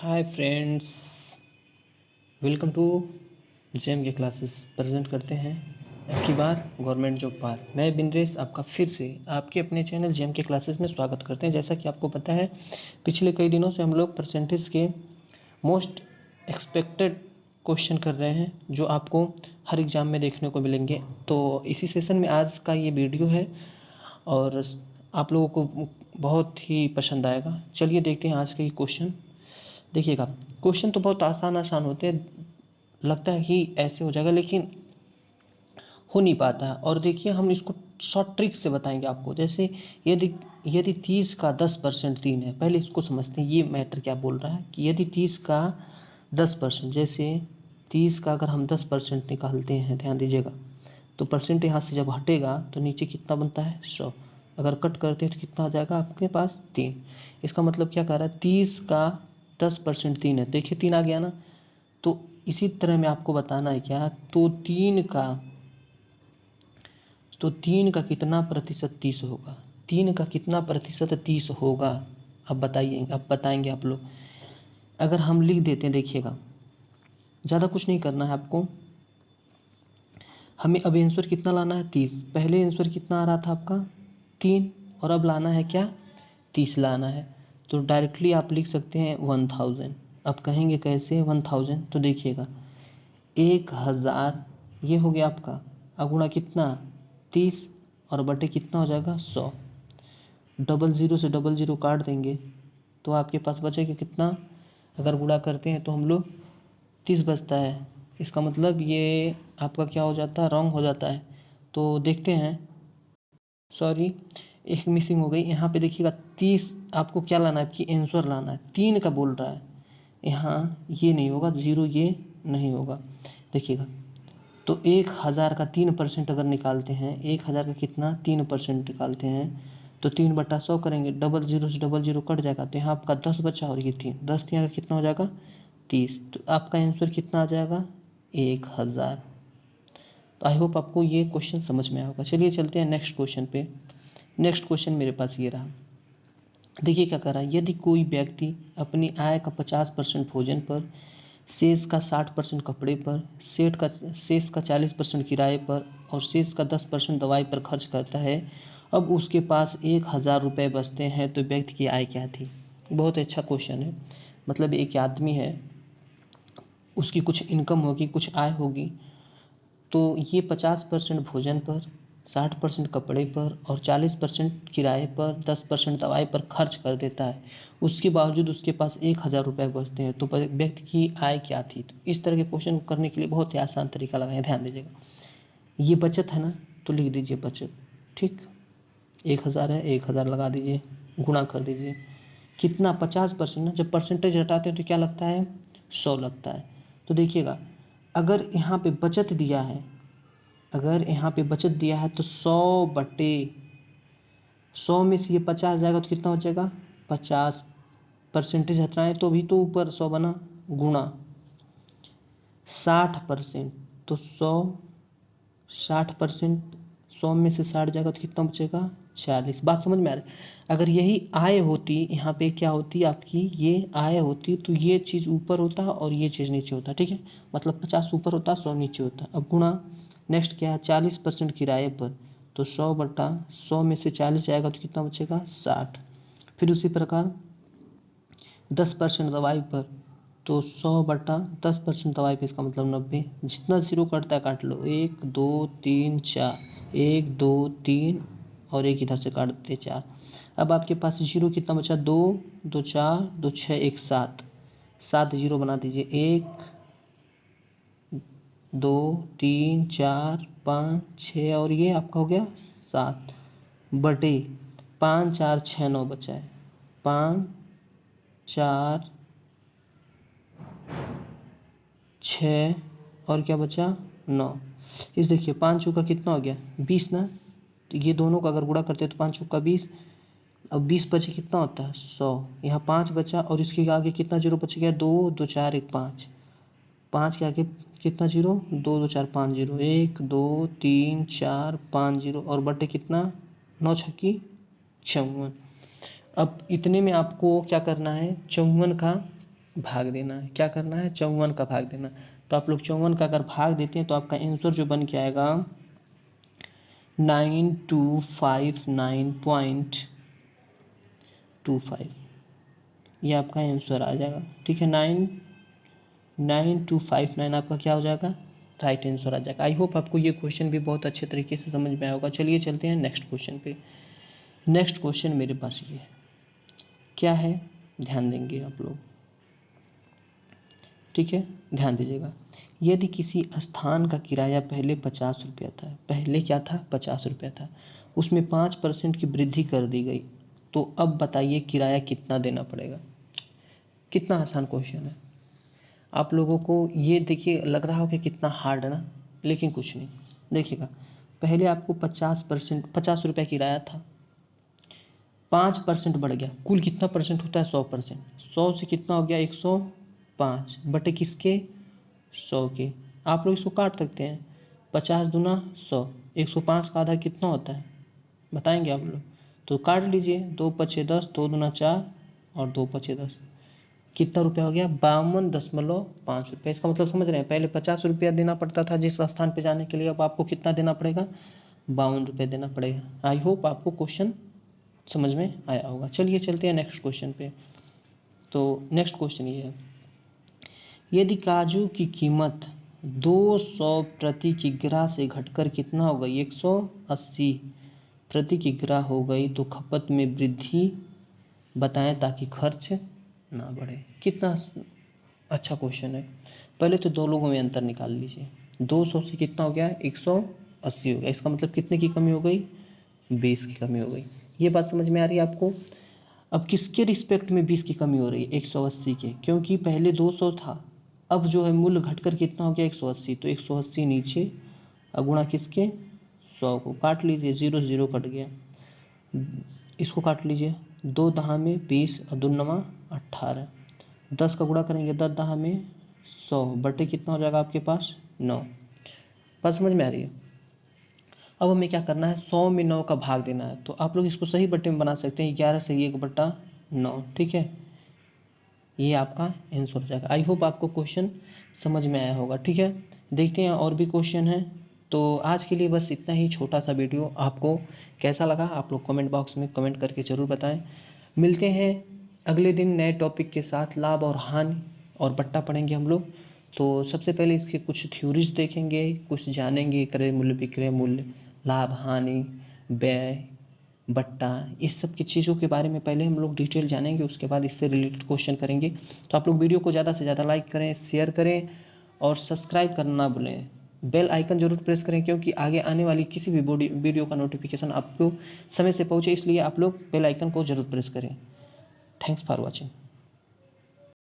Hi friends, welcome to Gem के classes. Present करते हैं अब की बार गवर्नमेंट जॉब पार। मैं बिंद्रेश आपका फिर से आपके अपने चैनल जेम के क्लासेस में स्वागत करते हैं। जैसा कि आपको पता है, पिछले कई दिनों से हम लोग परसेंटेज के मोस्ट एक्सपेक्टेड क्वेश्चन कर रहे हैं जो आपको हर एग्ज़ाम में देखने को मिलेंगे। तो इसी सेशन में आज का ये वीडियो है और आप लोगों को बहुत ही पसंद आएगा। चलिए देखते हैं आज का ये क्वेश्चन। देखिएगा, क्वेश्चन तो बहुत आसान होते हैं, लगता है कि ऐसे हो जाएगा लेकिन हो नहीं पाता है। और देखिए, हम इसको शॉर्ट ट्रिक से बताएंगे आपको। जैसे यदि यदि 30 का 10% 3 है, पहले इसको समझते हैं ये मैटर क्या बोल रहा है। कि यदि 30 का 10%, जैसे 30 का अगर हम 10% निकालते हैं, ध्यान दीजिएगा, तो परसेंट यहाँ से जब हटेगा तो नीचे कितना बनता है 100। अगर कट करते हैं तो कितना आ जाएगा आपके पास 3। इसका मतलब क्या कह रहा है, 30 का 10% 3 है। देखिए 3 आ गया ना। तो इसी तरह में आपको बताना है क्या, तो 3 का कितना प्रतिशत 30 होगा। 3 का कितना प्रतिशत 30 होगा, अब बताइए, अब बताएंगे आप लोग। अगर हम लिख देते हैं, देखिएगा, ज़्यादा कुछ नहीं करना है आपको। हमें अब आंसर कितना लाना है 30। पहले आंसर कितना आ रहा था आपका 3, और अब लाना है क्या 30 लाना है। तो डायरेक्टली आप लिख सकते हैं 1000। अब कहेंगे कैसे 1000, तो देखिएगा 1000 ये हो गया आपका, अगुणा कितना 30, और बटे कितना हो जाएगा 100। डबल ज़ीरो से डबल ज़ीरो काट देंगे तो आपके पास बचेगा कितना, अगर गुणा करते हैं तो हम लोग 30 बचता है। इसका मतलब ये आपका क्या हो जाता है, रॉन्ग हो जाता है। तो देखते हैं, सॉरी एक मिसिंग हो गई यहाँ पे। देखिएगा 30 आपको क्या लाना है, कि आंसर लाना है। 3 का बोल रहा है, यहाँ ये नहीं होगा, 0 ये नहीं होगा। देखिएगा, तो 1000 का 3% अगर निकालते हैं, 1000 का कितना 3% निकालते हैं, तो 3/100 करेंगे, डबल ज़ीरो से डबल ज़ीरो कट जाएगा, तो यहाँ आपका 10 बचा और ये 3, 10 यहाँ का कितना हो जाएगा 30। तो आपका आंसर कितना आ जाएगा 1000। तो आई होप आपको ये क्वेश्चन समझ में आया होगा। चलिए चलते हैं नेक्स्ट क्वेश्चन पे। नेक्स्ट क्वेश्चन मेरे पास ये रहा। देखिए क्या कर रहा है, यदि कोई व्यक्ति अपनी आय का 50% भोजन पर, शेष का 60% कपड़े पर, शेष का 40% किराए पर और शेष का 10% दवाई पर खर्च करता है, अब उसके पास 1000 रुपये बचते हैं, तो व्यक्ति की आय क्या थी। बहुत अच्छा क्वेश्चन है। मतलब एक आदमी है, उसकी कुछ इनकम होगी, कुछ आय होगी, तो ये 50% भोजन पर, 60% कपड़े पर और 40% किराए पर, 10% दवाई पर खर्च कर देता है। उसके बावजूद उसके पास 1000 रुपये बचते हैं, तो व्यक्ति की आय क्या थी। तो इस तरह के क्वेश्चन करने के लिए बहुत ही आसान तरीका लगाएं, ध्यान दीजिएगा। ये बचत है ना, तो लिख दीजिए बचत, ठीक। 1000 है, 1000 लगा दीजिए, गुणा कर दीजिए, कितना 50% ना, जब परसेंटेज हटाते हैं तो क्या लगता है 100 लगता है। तो देखिएगा, अगर यहाँ पे बचत दिया है, अगर यहाँ पे बचत दिया है तो 100/100 में से ये 50 जाएगा तो कितना बचेगा 50। परसेंटेज हटाएं तो भी तो ऊपर 100 बना, गुणा 60%, तो 60%, 100 में से 60 जाएगा तो कितना बचेगा 40। बात समझ में आ रही है। अगर यही आय होती, यहाँ पे क्या होती आपकी, ये आय होती, तो ये चीज़ ऊपर होता और ये चीज़ नीचे होता, ठीक है। मतलब 50 ऊपर होता, 100 नीचे होता। अब गुणा नेक्स्ट क्या है, 40% किराए पर, तो 100/100 में से 40 जाएगा तो कितना बचेगा 60। फिर उसी प्रकार 10% दवाई पर, तो 100/10% दवाई पे, इसका मतलब 90। जितना जीरो कटता है काट लो, 1 2 3 4, 1 2 3 और एक इधर से काट देते 4। अब आपके पास जीरो कितना बचा, 2 2 4 2 6 1 7, 7 जीरो बना दीजिए। 1 2 3 4 5 6 और ये आपका हो गया 7 बटे 5 4 6 9 बचा है, 5 4 6 और क्या बचा 9। इस देखिए 5 चौका कितना हो गया 20 ना। तो ये दोनों का अगर गुणा करते हैं तो 5 चौका 20। अब 20 बचे कितना होता है 100। यहाँ 5 बचा और इसके आगे कितना जीरो बच गया, 2 2 4 1 5। 5 के आगे कितना जीरो, 2 2 4 5 जीरो, 1 2 3 4 5 जीरो और बटे कितना 9 छक्की 54। अब इतने में आपको क्या करना है, 54 का भाग देना है। क्या करना है? 54 का भाग देना। तो आप लोग 54 का अगर भाग देते हैं तो आपका आंसर जो बन के आएगा 9259.25, ये आपका आंसर आ जाएगा। ठीक है, 99259 आपका क्या हो जाएगा? राइट आंसर आ जाएगा। आई होप आपको ये क्वेश्चन भी बहुत अच्छे तरीके से समझ में आया होगा। चलिए चलते हैं नेक्स्ट क्वेश्चन पे। नेक्स्ट क्वेश्चन मेरे पास ये है, क्या है? ध्यान देंगे आप लोग, ठीक है, ध्यान दीजिएगा। यदि किसी स्थान का किराया पहले 50 रुपया था, पहले क्या था? 50 रुपया था, उसमें 5% की वृद्धि कर दी गई, तो अब बताइए किराया कितना देना पड़ेगा? कितना आसान क्वेश्चन है। आप लोगों को ये देखिए लग रहा हो कि कितना हार्ड है ना, लेकिन कुछ नहीं। देखिएगा, पहले आपको 50 रुपया किराया था, 5% बढ़ गया, कुल कितना परसेंट होता है? 100%। 100 से कितना हो गया? 105 बटे किसके? 100 के। आप लोग इसको काट सकते हैं, 50 दूना 100, 105 का आधा कितना होता है बताएंगे आप लोग? तो काट लीजिए, 2 पचे 10, 2 दूना 4 और 2 पचे 10, कितना रुपया हो गया? 52.5 रुपये। इसका मतलब समझ रहे हैं, पहले 50 रुपया देना पड़ता था जिस स्थान पे जाने के लिए, अब आपको कितना देना पड़ेगा? 52 रुपये देना पड़ेगा। आई होप आपको क्वेश्चन समझ में आया होगा। चलिए चलते हैं नेक्स्ट क्वेश्चन पे। तो नेक्स्ट क्वेश्चन ये है, यदि काजू की कीमत 200 प्रति किग्रा से घटकर कितना हो गई? 180 प्रति किग्रा हो गई, तो खपत में वृद्धि बताएं ताकि खर्च ना बढ़े। कितना अच्छा क्वेश्चन है। पहले तो दो लोगों में अंतर निकाल लीजिए। 200 से कितना हो गया? 180 हो गया। इसका मतलब कितने की कमी हो गई? 20 की कमी हो गई। ये बात समझ में आ रही है आपको? अब किसके रिस्पेक्ट में 20 की कमी हो रही है? 180 के, क्योंकि पहले 200 था, अब जो है मूल्य घटकर कितना हो गया? 180। तो 180 नीचे गुणा किसके? 100 को। काट लीजिए, 0 0 कट गया। इसको काट लीजिए, 2 दहा में 20 और 2 नवा 18, 10 का गुणा करेंगे 10 दहा में 100 बटे कितना हो जाएगा आपके पास? 9। बात समझ में आ रही है? अब हमें क्या करना है? 100 में 9 का भाग देना है। तो आप लोग इसको सही बटे में बना सकते हैं, 11 से 1/9। ठीक है, ये आपका आंसर हो जाएगा। आई होप आपको क्वेश्चन समझ में आया होगा। ठीक है, देखते हैं और भी क्वेश्चन हैं। तो आज के लिए बस इतना ही छोटा सा वीडियो। आपको कैसा लगा आप लोग कमेंट बॉक्स में कमेंट करके ज़रूर बताएं। मिलते हैं अगले दिन नए टॉपिक के साथ। लाभ और हानि और बट्टा पढ़ेंगे हम लोग। तो सबसे पहले इसके कुछ थ्योरीज देखेंगे, कुछ जानेंगे, क्रय मूल्य, विक्रय मूल्य, लाभ हानि, व्यय, बट्टा, इस सब की चीज़ों के बारे में पहले हम लोग डिटेल जानेंगे, उसके बाद इससे रिलेटेड क्वेश्चन करेंगे। तो आप लोग वीडियो को ज़्यादा से ज़्यादा लाइक करें, शेयर करें और सब्सक्राइब करना ना भूलें। बेल आइकन जरूर प्रेस करें, क्योंकि आगे आने वाली किसी भी वीडियो का नोटिफिकेशन आपको समय से पहुँचे, इसलिए आप लोग बेल आइकन को जरूर प्रेस करें। Thanks for watching.